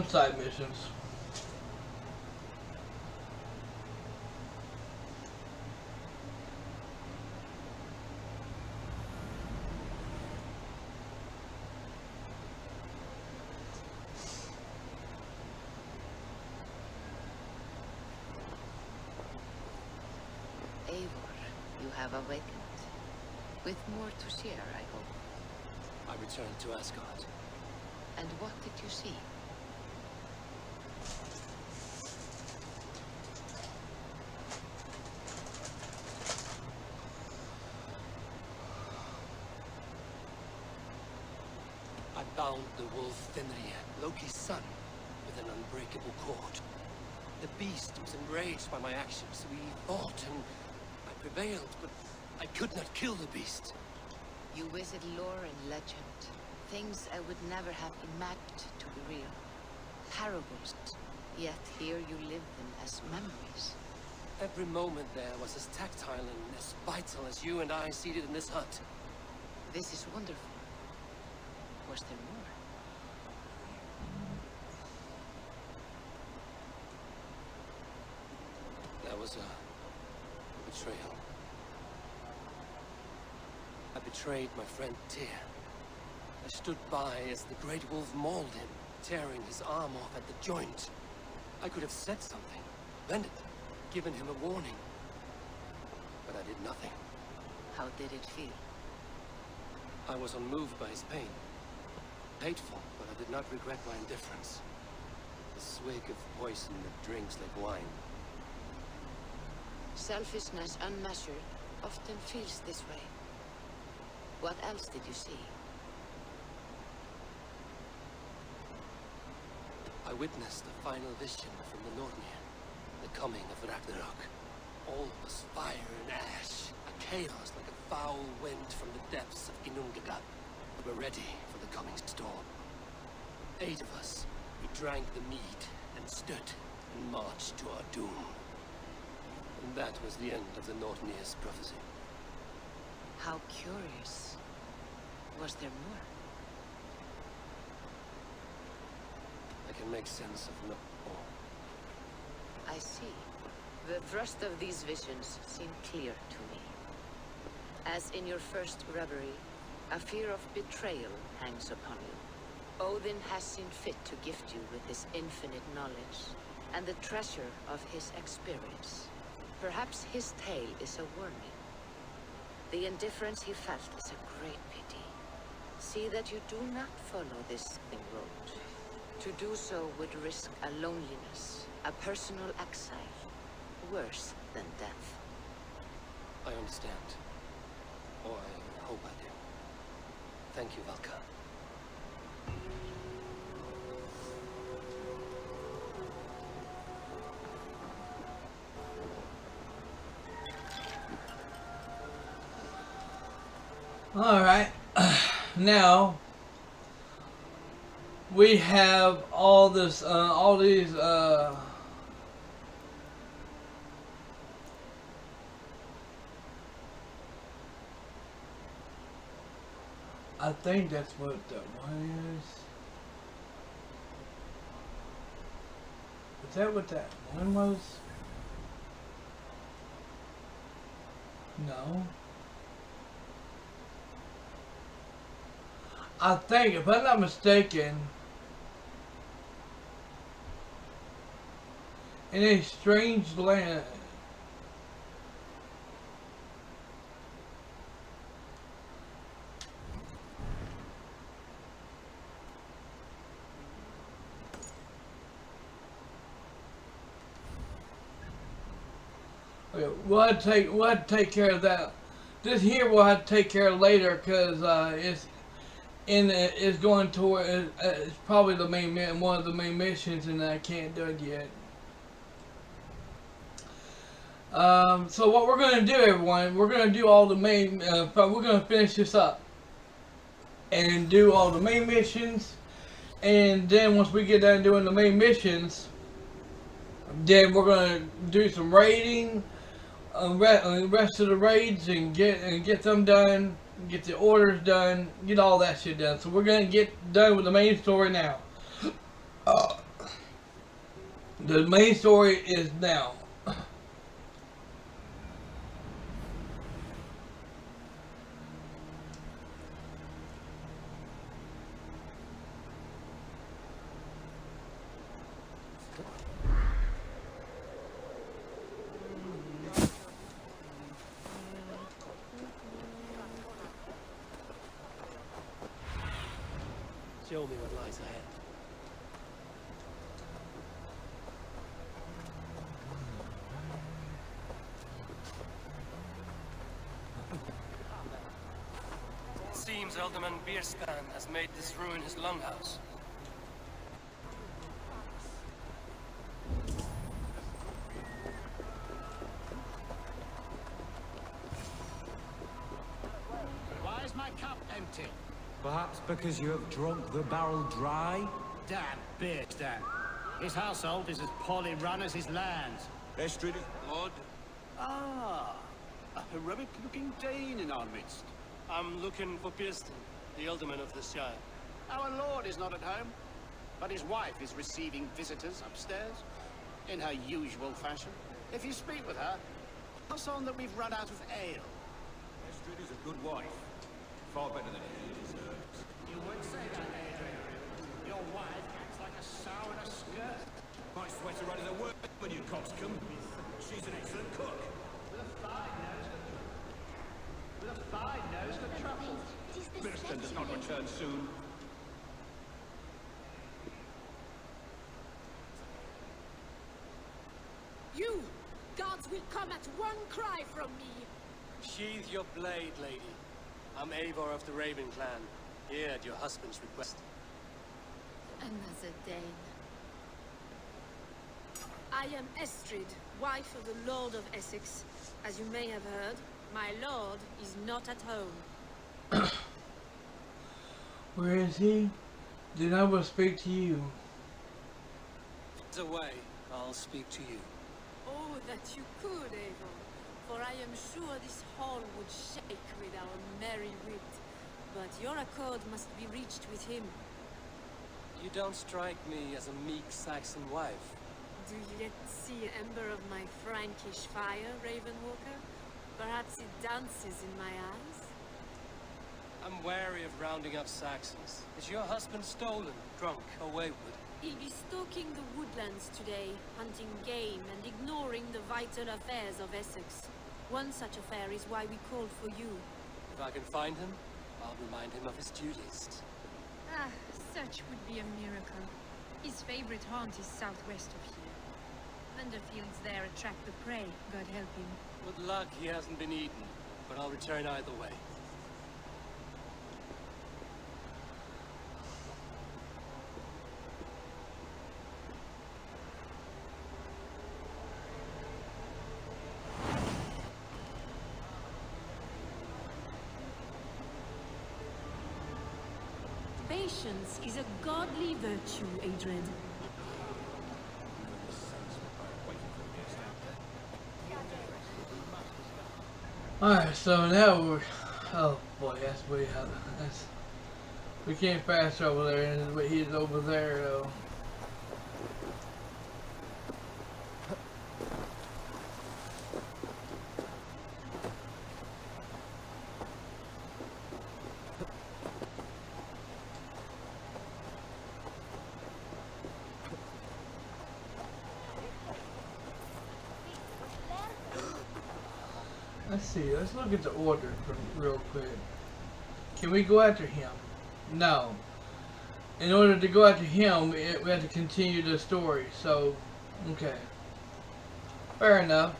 side missions. Eivor, you have awakened. With more to share, I hope. I returned to Asgard. And what did you see? bound the wolf Fenrir, Loki's son, with an unbreakable cord. The beast was enraged by my actions. We fought and I prevailed, but I could not kill the beast. You visit lore and legend. Things I would never have imagined to be real. Parables. Yet here you live them as memories. Every moment there was as tactile and as vital as you and I seated in this hut. This is wonderful. Was there more? There was a betrayal. I betrayed my friend Tyr. I stood by as the great wolf mauled him, tearing his arm off at the joint. I could have said something, bent it, given him a warning. But I did nothing. How did it feel? I was unmoved by his pain. Hateful, but I did not regret my indifference. A swig of poison that drinks like wine. Selfishness unmeasured often feels this way. What else did you see? I witnessed the final vision from the Nornir, the coming of Ragnarok. All was fire and ash, a chaos like a foul wind from the depths of Ginnungagap. We were ready for the coming storm. 8 of us, we drank the mead and stood and marched to our doom. And that was the end of the Nornir's prophecy. How curious. Was there more? I can make sense of no more. I see. The thrust of these visions seem clear to me. As in your first reverie, a fear of betrayal hangs upon you. Odin has seen fit to gift you with his infinite knowledge, and the treasure of his experience. Perhaps his tale is a warning. The indifference he felt is a great pity. See that you do not follow this same road. To do so would risk a loneliness, a personal exile, worse than death. I understand. Or I hope I do. Thank you, Valka. Alright, now we have all this, all these, I think that's what that one is. Is that what that one was? No. I think, if I'm not mistaken, in a strange land. Okay, we'll have to take care of that. This here we'll have to take care of later, because it's going toward it's probably the one of the main missions, and I can't do it yet. So what we're going to do, everyone, we're going to do all the main. We're going to finish this up and do all the main missions, and then once we get done doing the main missions, then we're going to do some raiding, rest of the raids, and get them done. Get the orders done, get all that shit done. So we're gonna get done with the main story now. The main story is now. Show me what lies ahead. It seems our Alderman Bierspan has made this ruin his longhouse. Why is my cup empty? Perhaps because you have drunk the barrel dry? Damn Bierspan. His household is as poorly run as his lands. Estrid is blood. Ah, a heroic-looking Dane in our midst. I'm looking for Bierspan, the alderman of the Shire. Our lord is not at home, but his wife is receiving visitors upstairs, in her usual fashion. If you speak with her, pass on that we've run out of ale. Estrid is a good wife. Far better than he deserves. You would say that, Adrian. Your wife acts like a sow in a skirt. My sweater running the work when you coxcomb. She's an excellent cook. With a fine nose for truffles. Bierspan does not return soon. You! Gods will come at one cry from me! Sheathe your blade, lady. I'm Eivor of the Raven clan, here at your husband's request. Another Dane. I am Estrid, wife of the Lord of Essex. As you may have heard, my lord is not at home. Where is he? Then I will speak to you. It's away. I'll speak to you. Oh, that you could, Eivor. For I am sure this hall would shake with our merry wit. But your accord must be reached with him. You don't strike me as a meek Saxon wife. Do you yet see an ember of my Frankish fire, Ravenwalker? Perhaps it dances in my eyes? I'm wary of rounding up Saxons. Is your husband stolen, drunk, or wayward? He'll be stalking the woodlands today, hunting game and ignoring the vital affairs of Essex. One such affair is why we called for you. If I can find him, I'll remind him of his duties. Ah, such would be a miracle. His favorite haunt is southwest of here. And the fields there attract the prey, God help him. With luck, he hasn't been eaten, but I'll return either way. Patience is a godly virtue, Adred. Alright, so now we're... Oh boy, that's way out. That's... We can't fast over there, and he's over there though. Let's see, let's look at the order real quick. Can we go after him? No. In order to go after him, we have to continue the story, so, okay. Fair enough.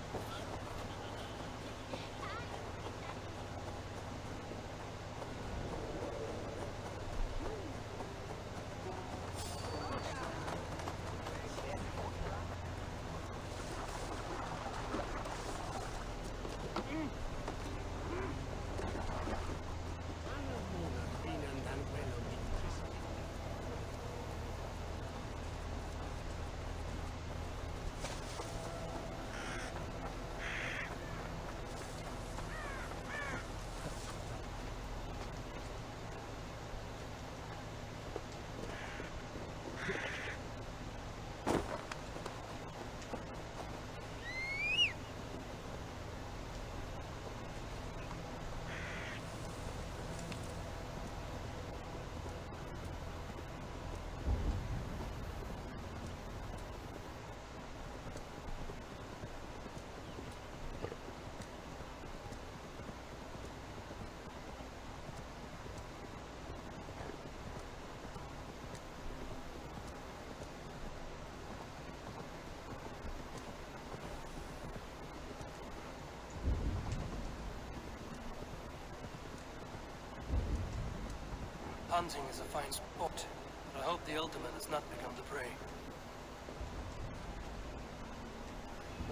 Hunting is a fine sport, but I hope the ultimate has not become the prey.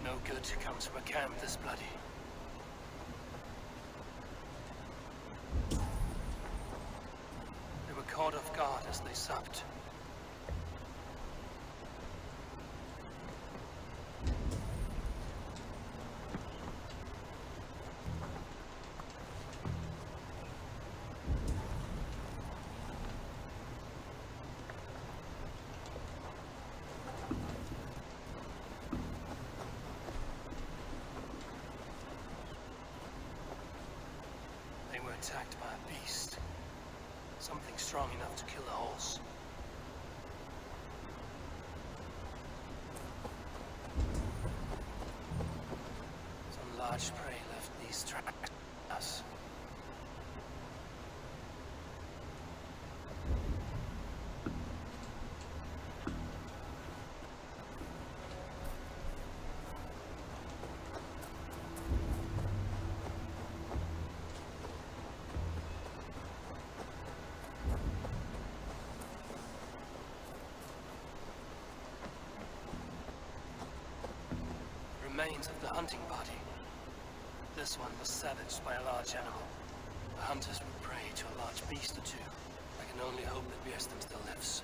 No good comes from a camp this bloody. They were caught off guard as they supped. Attacked by a beast. Something strong enough to kill a horse. Some large prey left these tracks. Remains of the hunting party. This one was savaged by a large animal. The hunters were prey to a large beast or two. I can only hope that Bierstam still lives.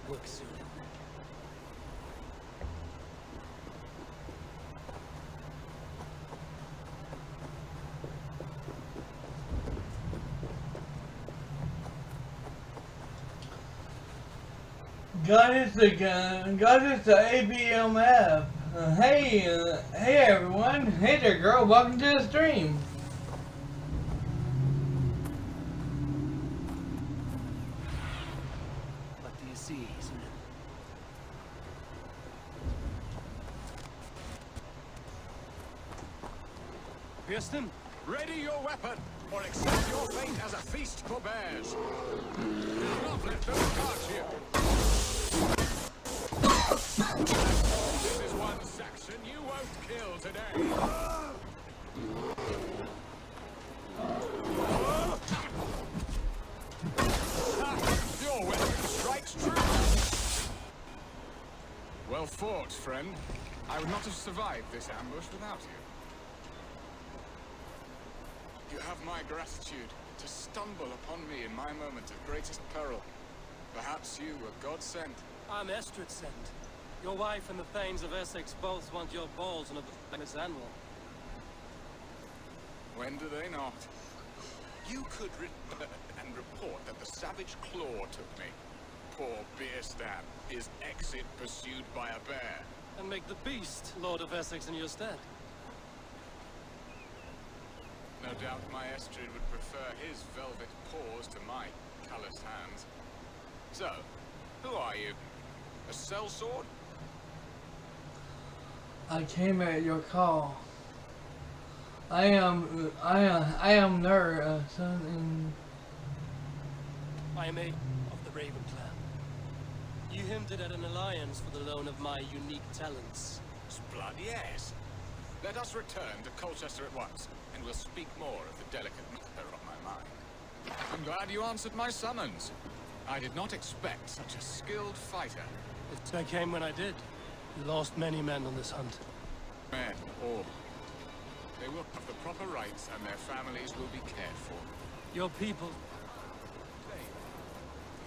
Work soon. Got it the ABMF. Hey everyone. Hey there, girl. Welcome to the stream. What do you see, Bierstam, ready your weapon, or accept your fate as a feast for bears. Do not let them touch you. This is one Saxon you won't kill today. Your weapon strikes true. Well fought, friend. I would not have survived this ambush without you. You have my gratitude to stumble upon me in my moment of greatest peril. Perhaps you were God sent. I'm Estrid sent. Your wife and the Thanes of Essex both want your balls on a this animal. When do they not? You could return and report that the savage claw took me. Poor Bierstam, his exit pursued by a bear. And make the beast Lord of Essex in your stead. No doubt my Estrid would prefer his velvet paws to my calloused hands. So, who are you? A sellsword? I came at your call. I am their son in... I am a of the Raven clan. You hinted at an alliance for the loan of my unique talents. Blood, yes. Let us return to Colchester at once, and we'll speak more of the delicate matter on my mind. I'm glad you answered my summons. I did not expect such a skilled fighter. I came when I did. You lost many men on this hunt. Men, all. They will have the proper rights, and their families will be cared for. Your people...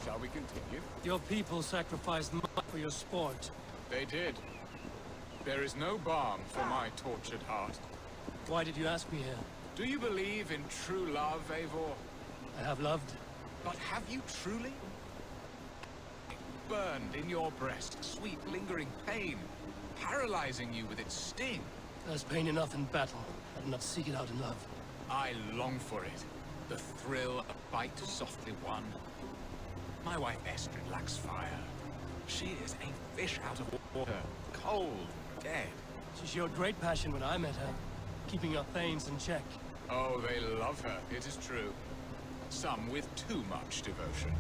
Shall we continue? Your people sacrificed much for your sport. They did. There is no balm for my tortured heart. Why did you ask me here? Do you believe in true love, Eivor? I have loved. But have you truly? Burned in your breast, sweet lingering pain, paralyzing you with its sting. There's pain enough in battle. I do not seek it out in love. I long for it. The thrill of a bite softly won. My wife Estrid lacks fire. She is a fish out of water, cold, dead. She showed great passion when I met her, keeping our thanes in check. Oh, they love her, it is true. Some with too much devotion.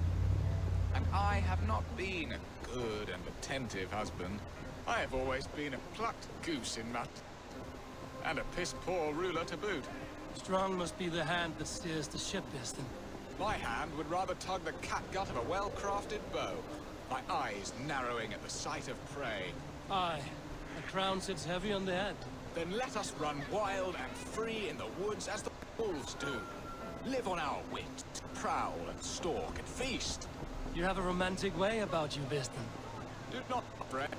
And I have not been a good and attentive husband. I have always been a plucked goose in mud. And a piss-poor ruler to boot. Strong must be the hand that steers the ship, Biston. My hand would rather tug the catgut of a well-crafted bow. My eyes narrowing at the sight of prey. Aye, a crown sits heavy on the head. Then let us run wild and free in the woods as the wolves do. Live on our wit, prowl and stalk and feast. You have a romantic way about you, Biston. Do not fret.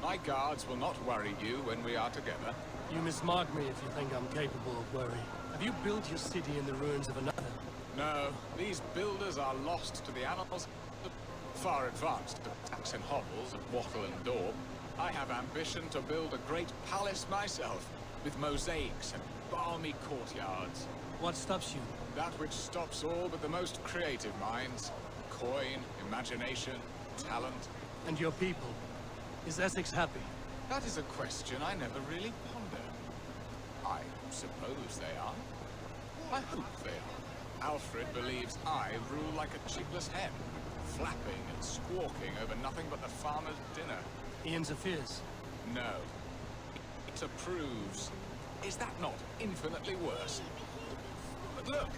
My guards will not worry you when we are together. You mismark me if you think I'm capable of worry. Have you built your city in the ruins of another? No, these builders are lost to the annals, far advanced to attacks and hovels of wattle and daub. I have ambition to build a great palace myself, with mosaics and balmy courtyards. What stops you? That which stops all but the most creative minds. Coin, imagination, talent. And your people? Is Essex happy? That is a question I never really pondered. I suppose they are. I hope they are. Alfred believes I rule like a chickless hen, flapping and squawking over nothing but the farmer's dinner. He interferes? No. It approves. Is that not infinitely worse? But look,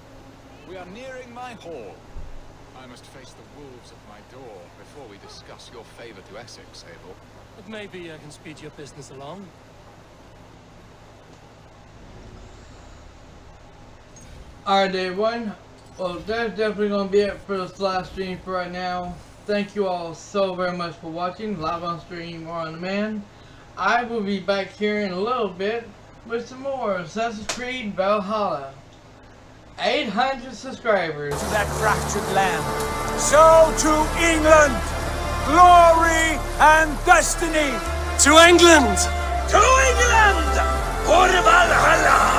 we are nearing my hall. I must face the wolves at my door before we discuss your favor to Essex, Abel. But maybe I can speed your business along. Alright everyone, well that's definitely going to be it for this live stream for right now. Thank you all so very much for watching, live on stream or on demand. I will be back here in a little bit with some more Assassin's Creed Valhalla. 800 subscribers. To that fractured land. So to England, glory and destiny. To England! To England! For Valhalla!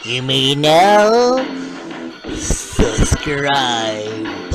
You may now subscribe.